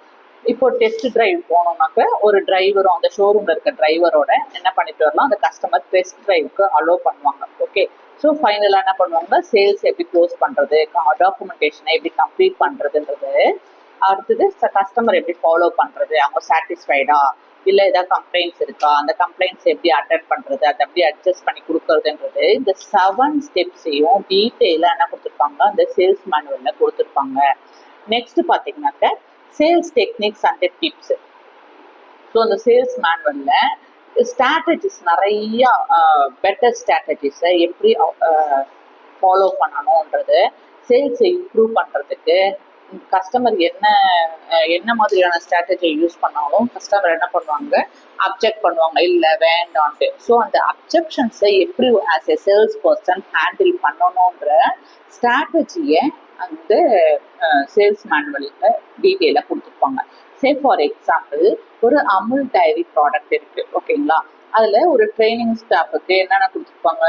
இப்போ டெஸ்ட் டிரைவ் போனோம்னாக்க ஒரு டிரைவரும் அந்த ஷோரூம்ல இருக்க டிரைவரோட என்ன பண்ணிட்டு வரலாம், அந்த கஸ்டமர் டெஸ்ட் டிரைவுக்கு அலோவ் பண்ணுவாங்க. ஓகே. ஸோ ஃபைனலாக என்ன பண்ணுவாங்க, சேல்ஸ் எப்படி க்ளோஸ் பண்ணுறது, டாக்குமெண்டேஷனை எப்படி கம்ப்ளீட் பண்ணுறதுன்றது, அடுத்தது கஸ்டமர் எப்படி ஃபாலோ பண்ணுறது, அவங்க சாட்டிஸ்ஃபைடா இல்லை ஏதாவது கம்ப்ளைண்ட்ஸ் இருக்கா, அந்த கம்ப்ளைண்ட்ஸ் எப்படி அட்டென்ட் பண்ணுறது, அதை எப்படி அட்ஜஸ்ட் பண்ணி கொடுக்கறதுன்றது இந்த 7 ஸ்டெப்ஸையும் டீட்டெயிலாக என்ன கொடுத்துருப்பாங்க, அந்த சேல்ஸ் மேனுவலில் கொடுத்துருப்பாங்க. நெக்ஸ்ட் பார்த்தீங்கன்னாக்க sales techniques and tips. So அந்த சேல்ஸ் மேனுவலில் ஸ்ட்ராட்டஜிஸ் நிறைய பெட்டர் ஸ்ட்ராட்டஜிஸை எப்படி ஃபாலோ பண்ணணுன்றது, சேல்ஸை இம்ப்ரூவ் பண்ணுறதுக்கு கஸ்டமர் என்ன மாதிரியான ஸ்ட்ராட்டஜியை யூஸ் பண்ணாலும் கஸ்டமர் என்ன பண்ணுவாங்க, அப்ஜெக்ட் பண்ணுவாங்க, இல்லை வேண்டான்ட்டு. ஸோ அந்த அப்ஜெக்ஷன்ஸை எப்படி as a sales person handle பண்ணணுன்ற ஸ்ட்ராட்டஜியை அந்த சேல்ஸ் மேனுவலில் டீட்டெயிலாக கொடுத்துருப்பாங்க. ஃபார் எக்ஸாம்பிள் ஒரு அமுல் டைரி ப்ராடக்ட் இருக்குது. ஓகேங்களா. அதில் ஒரு ட்ரைனிங் ஸ்டாஃபுக்கு என்னென்ன கொடுத்துருப்பாங்க,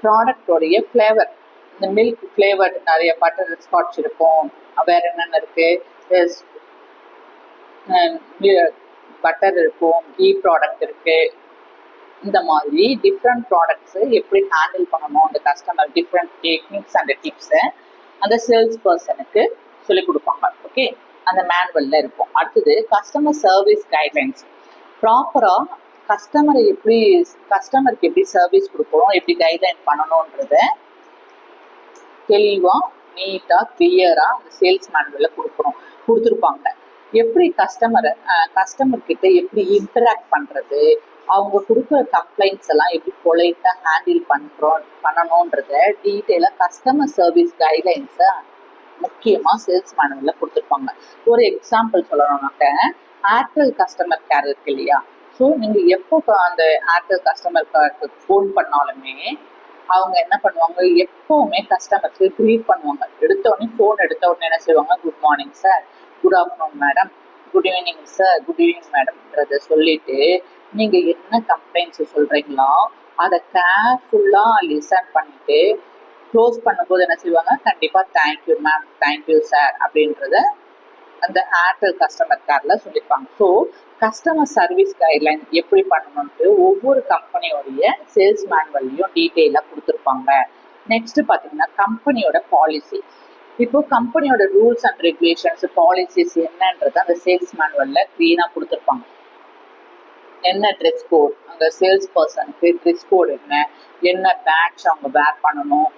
ப்ராடக்டோடைய ஃப்ளேவர், இந்த மில்க் ஃப்ளேவர் நிறைய பட்டர் ஸ்காட்ச் இருக்கும், வேறு என்னென்ன இருக்குது, பட்டர் இருக்கும், கீ ப்ராடக்ட் இருக்குது. இந்த மாதிரி டிஃப்ரெண்ட் ப்ராடக்ட்ஸை எப்படி ஹேண்டில் பண்ணணும் அந்த கஸ்டமர், டிஃப்ரெண்ட் டெக்னிக்ஸ் அண்ட் டிப்ஸை அந்த சேல்ஸ் பர்சனுக்கு சொல்லிக் கொடுப்பாங்க. ஓகே. அந்த மேனுவலில் இருக்கும். அடுத்தது கஸ்டமர் சர்வீஸ் கைட்லைன்ஸ். ப்ராப்பராக கஸ்டமருக்கு எப்படி சர்வீஸ் கொடுக்கணும், எப்படி கைட்லைன் பண்ணணுன்றத தெளிவாக நீட்டாக கிளியராக அந்த சேல்ஸ் மேனுவலில் கொடுத்துருப்பாங்க. எப்படி கஸ்டமர்கிட்ட எப்படி இன்டராக்ட் பண்ணுறது, அவங்க கொடுக்குற கம்ப்ளைண்ட்ஸ் எல்லாம் எப்படி பொலைட்டாக ஹேண்டில் பண்ணணுன்றத டீட்டெயிலாக கஸ்டமர் சர்வீஸ் கைட்லைன்ஸை முக்கியமாக சேல்ஸ் மேனுவலில் கொடுத்துருப்பாங்க. ஒரு எக்ஸாம்பிள் சொல்லணும்னாக்க ஏர்டெல் கஸ்டமர் கேர் இருக்கு இல்லையா. ஸோ நீங்கள் எப்போ அந்த ஏர்டெல் கஸ்டமர் கேருக்கு ஃபோன் பண்ணாலுமே அவங்க என்ன பண்ணுவாங்க, எப்போவுமே கஸ்டமருக்கு க்ரீட் பண்ணுவாங்க. ஃபோன் எடுத்த உடனே என்ன செய்வாங்க, good morning sir, good afternoon madam, good evening sir, good evening மேடம்ன்றதை சொல்லிட்டு நீங்கள் என்ன கம்ப்ளைண்ட்ஸ் சொல்கிறீங்களோ அதை கேர்ஃபுல்லாக லிசன் பண்ணிட்டு க்ளோஸ் பண்ணும்போது என்ன செய்வாங்க, கண்டிப்பாக தேங்க்யூ மேம், தேங்க்யூ சார் அப்படின்றத அந்த ஏர்டெல் கஸ்டமர் கேரில் சொல்லியிருப்பாங்க. ஸோ கஸ்டமர் சர்வீஸ் கைட்லைன் எப்படி பண்ணணும்ட்டு ஒவ்வொரு கம்பெனியோடைய சேல்ஸ் மேனுவல்லையும் டீட்டெயிலாக கொடுத்துருப்பாங்க. நெக்ஸ்ட் பார்த்தீங்கன்னா கம்பெனியோட பாலிசி. இப்போ கம்பெனியோட ரூல்ஸ் அண்ட் ரெகுலேஷன்ஸ் பாலிசிஸ் என்னன்றது அந்த சேல்ஸ் மேனுவலில் க்ளீனாக கொடுத்துருப்பாங்க. என்ன ட்ரெஸ் கோட், அங்கே சேல்ஸ் பர்சனுக்கு ட்ரெஸ் கோட் என்ன பேட்ச் அவங்க வேர் பண்ணணும்,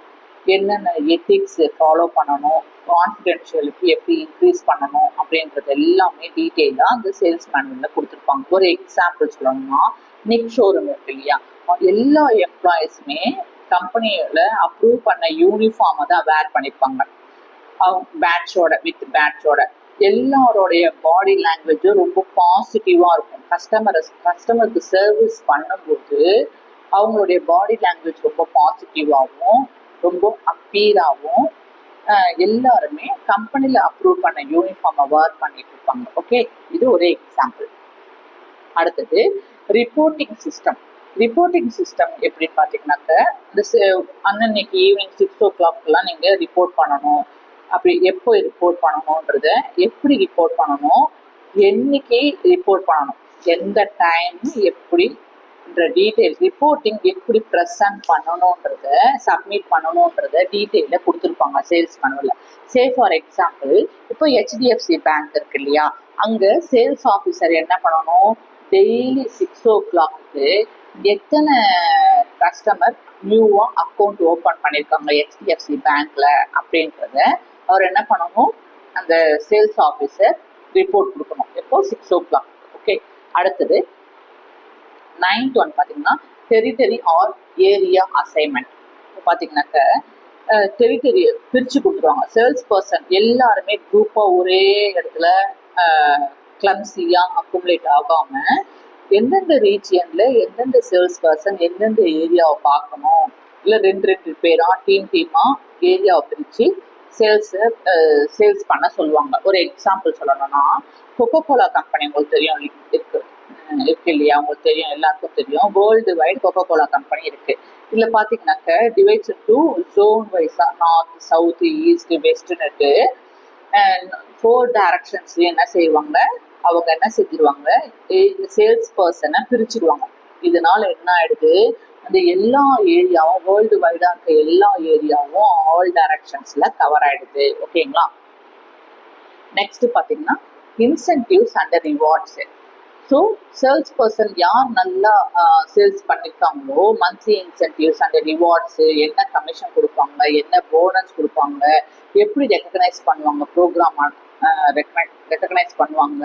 என்னென்ன எத்திக்ஸ் ஃபாலோ பண்ணணும், கான்ஃபிடென்ஷியலிட்டி எப்படி இன்க்ரீஸ் பண்ணணும் அப்படின்றது எல்லாமே டீட்டெயிலாக அந்த சேல்ஸ் மேனுவலில் கொடுத்துருப்பாங்க. ஒரு எக்ஸாம்பிள் சொல்லணும்னா நிக் ஷோரூம் இருக்கு இல்லையா, எல்லா எம்ப்ளாயீஸுமே கம்பெனியில் அப்ரூவ் பண்ண யூனிஃபார்மை தான் வேர் பண்ணியிருப்பாங்க. அவங்க பேட்சோட எல்லாரோடைய பாடி லாங்குவேஜும் ரொம்ப பாசிட்டிவாக இருக்கும். கஸ்டமருக்கு சர்வீஸ் பண்ணும்போது அவங்களுடைய பாடி லாங்குவேஜ் ரொம்ப பாசிட்டிவாகவும் ரொம்ப அப்பீராகவும் எல்லாருமே கம்பெனியில் அப்ரூவ் பண்ண யூனிஃபார்மை வேர் பண்ணிட்டு இருப்பாங்க. ஓகே, இது ஒரு எக்ஸாம்பிள். அடுத்தது ரிப்போர்ட்டிங் சிஸ்டம் எப்படின்னு பார்த்தீங்கன்னாக்க, இந்த அன்னன்னைக்கு ஈவினிங் 6 o'clock நீங்கள் ரிப்போர்ட் பண்ணணும். அப்படி எப்போ ரிப்போர்ட் பண்ணணுன்றத, எப்படி ரிப்போர்ட் பண்ணணும், என்னைக்கு ரிப்போர்ட் பண்ணணும், எந்த டைம், எப்படின்ற டீட்டெயில், ரிப்போர்ட்டிங் எப்படி ப்ரெசன்ட் பண்ணணுன்றத, சப்மிட் பண்ணணுன்றத டீட்டெயிலில் கொடுத்துருப்பாங்க சேல்ஸ் மேனுவலில். ஃபார் எக்ஸாம்பிள், இப்போ HDFC பேங்க் இருக்கு இல்லையா, அங்கே சேல்ஸ் ஆஃபீஸர் என்ன பண்ணணும், டெய்லி 6 o'clock எத்தனை கஸ்டமர் நியூவாக அக்கௌண்ட் ஓப்பன் பண்ணியிருக்காங்க HDFC பேங்க்ல அப்படின்றத அவர் என்ன பண்ணணும், அந்த சேல்ஸ் ஆஃபீஸர் ரிப்போர்ட் கொடுக்கணும். எப்போ 6 o'clock. ஓகே, அடுத்தது 9th ஒன் பார்த்தீங்கன்னா டெரிட்டரி ஆர் ஏரியா அசைன்மெண்ட். பார்த்தீங்கன்னாக்க டெரிட்டரியை பிரித்து கொடுத்துருவாங்க. சேல்ஸ் பர்சன் எல்லாருமே குரூப்பாக ஒரே இடத்துல கிளம்ஸியாக அக்குமுலேட் ஆகாமல் எந்தெந்த ரீஜியனில் எந்தெந்த சேல்ஸ் பர்சன் எந்தெந்த ஏரியாவை பார்க்கணும், இல்லை ரெண்டு பேராக டீமாக ஏரியாவை பிரித்து சேல்ஸ் பண்ண சொல்லுவாங்க. ஒரு எக்ஸாம்பிள் சொல்லணும்னா, கொக்கோகோலா கம்பெனி உங்களுக்கு தெரியும் இருக்கு இல்லையா, உங்களுக்கு தெரியும், எல்லாருக்கும் தெரியும். வேர்ல்டு வைட் கொக்கோகோலா கம்பெனி இருக்கு. இதில் பார்த்தீங்கன்னாக்க டிவைட்ஸ் டு ஜோன் வைஸா, நார்த், சவுத், ஈஸ்ட், வெஸ்ட்னுட்டு 4 டைரக்ஷன்ஸ்லயும் என்ன செய்வாங்க, அவங்க என்ன செஞ்சிருவாங்க, சேல்ஸ் பர்சனை பிரிச்சிருவாங்க. இதனால என்ன ஆயிடுது, அந்த எல்லா ஏரியாவும் வேர்ல்டு வைடா இருக்க எல்லா ஏரியாவும் ஆல் டைரக்ஷன்ஸ்ல கவர் ஆயிடுது. ஓகேங்களா. நெக்ஸ்ட் பாத்தீங்கன்னா incentives and rewards. So sales person யார் நல்லா சேல்ஸ் பண்ணியிருக்காங்களோ மந்த்லி இன்சென்டிவ்ஸ் அண்ட் ரிவார்ட்ஸ், என்ன கமிஷன் கொடுப்பாங்க, என்ன போனஸ் கொடுப்பாங்க, எப்படி ரெக்கக்னைஸ் பண்ணுவாங்க, ப்ரோக்ராம் ரெக்கக்னைஸ் பண்ணுவாங்க,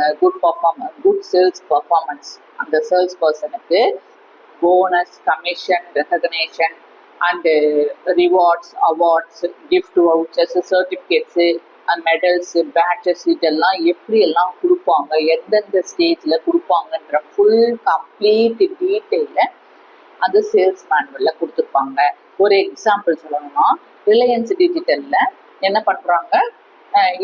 குட் சேல்ஸ் பர்ஃபார்மன்ஸ், அந்த சேல்ஸ் பர்சனுக்கு bonus, commission, recognition and rewards, awards, gift vouchers, certificates and medals, badges, இதெல்லாம் எப்படியெல்லாம் கொடுப்பாங்க, எந்தெந்த ஸ்டேஜில் கொடுப்பாங்கன்ற ஃபுல் கம்ப்ளீட் டீட்டெயிலை அந்த சேல்ஸ் மேனுவலில் கொடுத்துருப்பாங்க. ஒரு எக்ஸாம்பிள் சொல்லணும்னா, ரிலையன்ஸ் டிஜிட்டலில் என்ன பண்ணுறாங்க,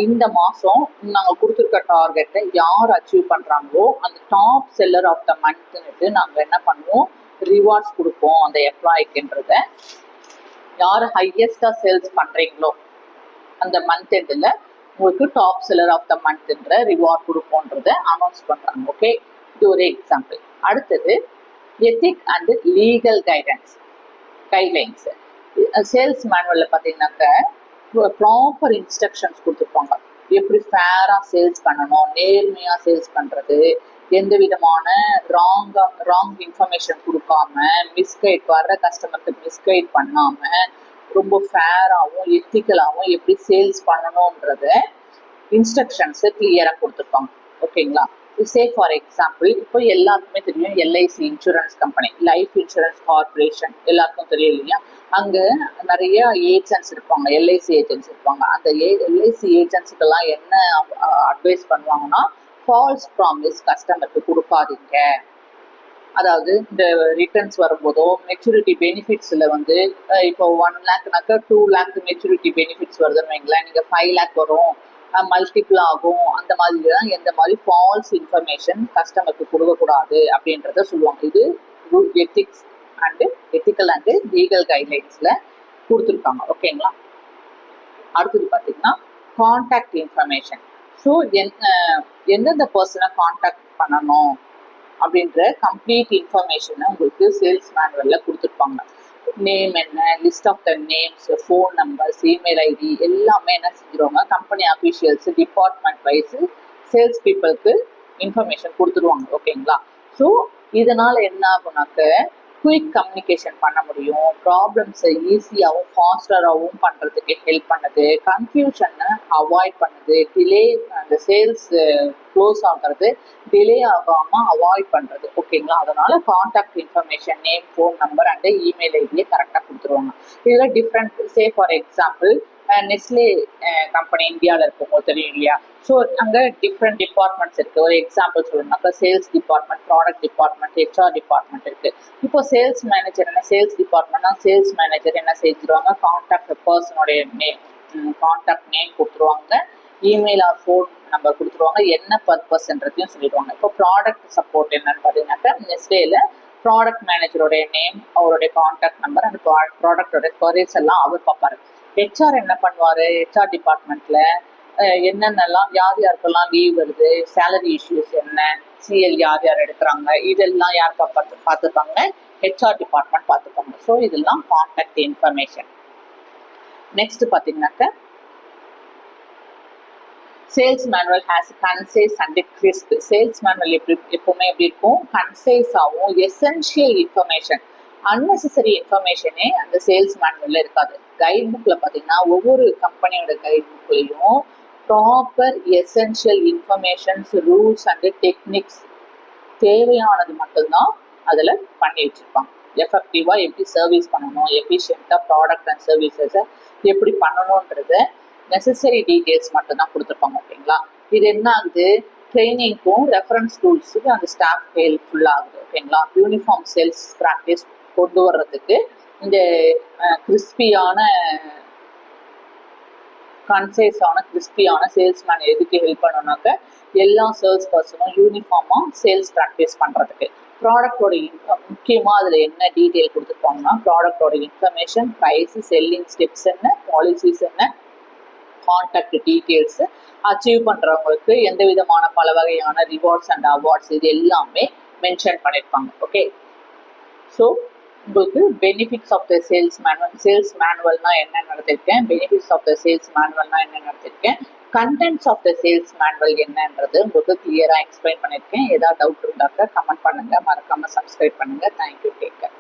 இந்த மாதம் நாங்கள் கொடுத்துருக்க டார்கெட்டை யார் அச்சீவ் பண்ணுறாங்களோ அந்த டாப் செல்லர் ஆஃப் த மந்த்னுட்டு நாங்கள் என்ன பண்ணுவோம், ரிவார்ட்ஸ் கொடுப்போம் அந்த எம்ப்ளாய்க்குன்றத. யார் ஹையஸ்டாக சேல்ஸ் பண்ணுறீங்களோ அந்த மந்த் எண்டில் உங்களுக்கு டாப் செல்லர் ஆஃப் த மந்த்ன்ற ரிவார்ட் கொடுப்போன்றத அனௌன்ஸ் பண்ணுறாங்க. ஓகே, இது ஒரு எக்ஸாம்பிள். அடுத்தது ethic and legal guidelines. Sales மேனுவலில் பார்த்தீங்கன்னாக்க ப்ராப்பர் இன்ஸ்ட்ரக்ஷன்ஸ் கொடுத்துருப்பாங்க. எப்படி ஃபேராக சேல்ஸ் பண்ணணும், நேர்மையாக சேல்ஸ் பண்ணுறது, எந்த விதமான ராங் இன்ஃபர்மேஷன் கொடுக்காம, வர்ற கஸ்டமருக்கு மிஸ்கைட் பண்ணாமல் ரொம்ப ஃபேராகவும் எத்திக்கலாகவும் எப்படி சேல்ஸ் பண்ணணுன்றத இன்ஸ்ட்ரக்ஷன்ஸை கிளியராக கொடுத்துருப்பாங்க. ஓகேங்களா. ஃபார் எக்ஸாம்பிள், இப்போ எல்லாருக்குமே தெரியும் LIC insurance company, life insurance corporation எல்லாருக்கும் தெரியும் இல்லையா. அங்கே நிறைய ஏஜென்ட்ஸ் இருப்பாங்க, LIC ஏஜென்ட்ஸ் இருப்பாங்க. அந்த LIC ஏஜென்ட்ஸுக்கெல்லாம் என்ன அட்வைஸ் பண்ணுவாங்கன்னா, ஃபால்ஸ் ப்ராமிஸ் கஸ்டமருக்கு கொடுக்காதீங்க. அதாவது இந்த ரிட்டர்ன்ஸ் வரும்போதோ மெச்சூரிட்டி பெனிஃபிட்ஸில் இப்போ 1 lakhனாக்கா 2 lakh மெச்சூரிட்டி பெனிஃபிட்ஸ் வருதுன்னு வைங்களேன், நீங்கள் 5 lakh வரும், மல்டிபிள் ஆகும், அந்த மாதிரி தான் எந்த மாதிரி ஃபால்ஸ் இன்ஃபர்மேஷன் கஸ்டமருக்கு கொடுக்கக்கூடாது அப்படின்றத சொல்லுவாங்க. இது குட் எத்திக்கல் அண்டு லீகல் கைட்லைன்ஸில் கொடுத்துருக்காங்க. ஓகேங்களா. அடுத்தது பார்த்தீங்கன்னா கான்டாக்ட் இன்ஃபர்மேஷன். ஸோ எந்தெந்த பர்சனை கான்டாக்ட் பண்ணணும் அப்படின்ற கம்ப்ளீட் இன்ஃபர்மேஷனை உங்களுக்கு சேல்ஸ் மேனுவலில் கொடுத்துருப்பாங்க. நேம் என்ன, list of the names, phone numbers, email ID எல்லாமே என்ன செஞ்சிருவாங்க, company officials department wise sales பீப்புளுக்கு இன்ஃபர்மேஷன் கொடுத்துருவாங்க. ஓகேங்களா. ஸோ இதனால என்ன ஆகும்னாக்க குயிக் கம்யூனிகேஷன் பண்ண முடியும், ப்ராப்ளம்ஸை ஈஸியாகவும் ஃபாஸ்டராகவும் பண்ணுறதுக்கு ஹெல்ப் பண்ணுது, கன்ஃபியூஷனை அவாய்ட் பண்ணுது, டிலே அந்த சேல்ஸ் க்ளோஸ் ஆகிறது டிலே ஆகாமல் அவாய்ட் பண்ணுறது. ஓகேங்களா? அதனால contact information, name, phone number and email ஐடியை கரெக்டாக கொடுத்துருவாங்க. இதில் different, say for example Nestle company இந்தியாவில் இருக்கும்போது தெரியும் இல்லையா? ஸோ அங்கே டிஃப்ரெண்ட் டிபார்ட்மெண்ட்ஸ் இருக்குது. ஒரு எக்ஸாம்பிள் சொல்லணும்னாக்கா sales department, product department, HR department இருக்குது. இப்போ சேல்ஸ் மேனேஜர் என்ன, சேல்ஸ் டிபார்ட்மெண்ட்னா சேல்ஸ் மேனேஜர் என்ன செஞ்சுருவாங்க, கான்டாக்ட் பர்சனுடைய நேம், கான்டாக்ட் நேம் கொடுத்துருவாங்க, இமெயில் ஆர் ஃபோன் நம்பர் கொடுத்துருவாங்க, என்ன பர்பஸ்ன்றதையும் சொல்லிடுவாங்க. இப்போ ப்ராடக்ட் சப்போர்ட் என்னன்னு பார்த்தீங்கன்னாக்கா நெஸ்லேயில் ப்ராடக்ட் மேனேஜருடைய நேம், அவருடைய கான்டாக்ட் நம்பர், அந்த ப்ராடக்டோட குவரிஸ் எல்லாம் அவர் பார்ப்பாரு. ஹெச்ஆர் என்ன பண்ணுவார், ஹெச்ஆர் டிபார்ட்மெண்ட்டில் என்னென்னலாம் யார் யாருக்கெல்லாம் லீவ் வருது, சேலரி இஷ்யூஸ் என்ன, சிஎல் யார் யார் எடுக்கிறாங்க, இதெல்லாம் யார் பார்த்துப்பாங்க, ஹெச்ஆர் டிபார்ட்மெண்ட் பார்த்துப்பாங்க. ஸோ இதெல்லாம் கான்டாக்ட் இன்ஃபர்மேஷன். நெக்ஸ்ட் பார்த்தீங்கன்னாக்க sales manual has concise and crisp. Sales manual எப்பவுமே எப்படி இருக்கும், கன்சைஸாகவும் எசென்ஷியல் இன்ஃபர்மேஷன், அன்னெசரி இன்ஃபர்மேஷனே அந்த சேல்ஸ் மேனுவலில் இருக்காது. கைட் புக்கில் பார்த்தீங்கன்னா ஒவ்வொரு கம்பெனியோட கைட் புக்லேயும் proper essential informations, rules and techniques தேவையானது மட்டும்தான் அதில் பண்ணி வச்சுருப்பாங்க. எஃபெக்டிவாக எப்படி சர்வீஸ் பண்ணணும், எஃபிஷியண்ட்டாக ப்ராடக்ட் அண்ட் சர்வீசஸை எப்படி பண்ணணுன்றத நெசசரி டீட்டெயில்ஸ் மட்டும்தான் கொடுத்துருப்பாங்க. ஓகேங்களா? இது என்ன ஆகுது, ட்ரைனிங்க்கும் ரெஃபரன்ஸ் டூல்ஸுக்கு அந்த ஸ்டாஃப் ஹெல்ப்ஃபுல்லாகுது. ஓகேங்களா? யூனிஃபார்ம் சேல்ஸ் ப்ராக்டிஸ் கொண்டு வர்றதுக்கு இந்த கிறிஸ்பியான, கன்சைஸான, கிறிஸ்பியான சேல்ஸ்மேன் எதுக்கு ஹெல்ப் பண்ணணும்னாக்க எல்லா சேல்ஸ் பர்சனும் யூனிஃபார்மாக சேல்ஸ் ப்ராக்டிஸ் பண்ணுறதுக்கு. ப்ராடக்டோட முக்கியமாக அதில் என்ன டீட்டெயில் கொடுத்துருப்பாங்கன்னா ப்ராடக்டோட இன்ஃபர்மேஷன், ப்ரைஸு, செல்லிங் ஸ்டெப்ஸ் என்ன, பாலிசிஸ் என்ன, கான்டாக்ட் டீட்டெயில்ஸு, அச்சீவ் பண்ணுறவங்களுக்கு எந்த விதமான பல வகையான ரிவார்ட்ஸ் அண்ட் அவார்ட்ஸ், இது எல்லாமே மென்ஷன் பண்ணியிருப்பாங்க. ஓகே, ஸோ உங்களுக்கு பெனிஃபிட்ஸ் ஆஃப் த சேல்ஸ் மேனுவல்னா என்ன நடத்திருக்கேன், பெனிஃபிட்ஸ் ஆஃப் த சேல்ஸ் மேனுவல்னா என்ன நடத்திருக்கேன், contents of the sales manual என்னன்றது உங்களுக்கு கிளியராக எக்ஸ்பிளைன் பண்ணியிருக்கேன். ஏதாவது டவுட் இருந்தாக்க கமெண்ட் பண்ணுங்கள், மறக்காமல் சப்ஸ்கிரைப் பண்ணுங்கள். Thank you, take care.